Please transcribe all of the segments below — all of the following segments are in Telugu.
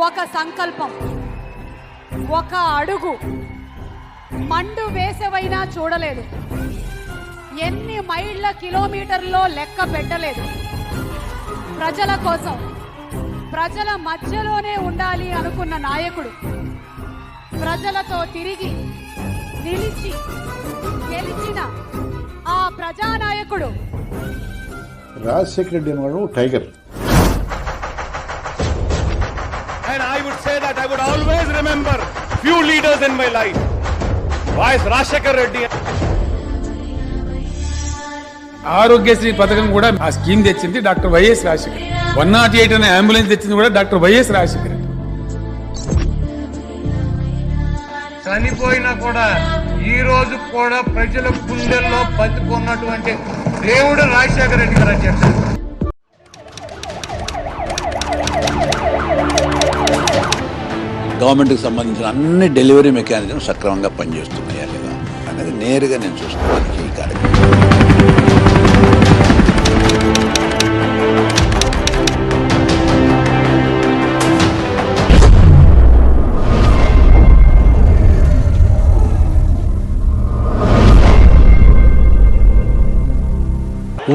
ఒక సంకల్పం, ఒక అడుగు. మండు వేసవైనా చూడలేదు, ఎన్ని మైళ్ళ కిలోమీటర్లో లెక్క పెట్టలేదు. ప్రజల కోసం, ప్రజల మధ్యలోనే ఉండాలి అనుకున్న నాయకుడు, ప్రజలతో తిరిగి నిలిచి గెలిచిన ఆ ప్రజానాయకుడు రాజశేఖర రెడ్డి అన్నవాడు tiger. And I would say that I would always remember few leaders in my life. Vice Rajshekar Reddy. Aarogyasri పథకం కూడా ఆ స్కీమ్ తెచ్చింది డాక్టర్ వైఎస్ రాజశేఖర్. 108 అనే అంబులెన్స్ తెచ్చింది కూడా డాక్టర్ వైఎస్ రాజశేఖర్. చనిపోయినా కూడా ఈ రోజు కూడా ప్రజల గుండెల్లో బతుకున్నటువంటి దేవుడు రాజశేఖర రెడ్డి గారు అని చెప్పారు. గవర్నమెంట్కి సంబంధించిన అన్ని డెలివరీ మెకానిజం సక్రమంగా పనిచేస్తున్నాయా లేదా అనేది నేరుగా నేను చూసుకోవాలి ఈ కార్యక్రమం.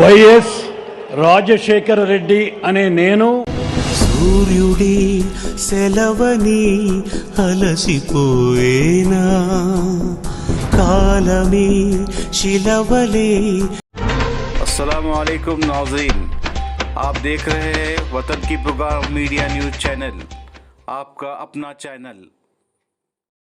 వైఎస్ రాజశేఖర రెడ్డి అనే నేను సూర్యుడి సెలవని అలసిపోయేనా కాలమే శిలవలే. अस्सलामुअलैकुम नाज़रीन, आप देख रहे हैं वतन की पुकार मीडिया न्यूज़ चैनल, आपका अपना चैनल।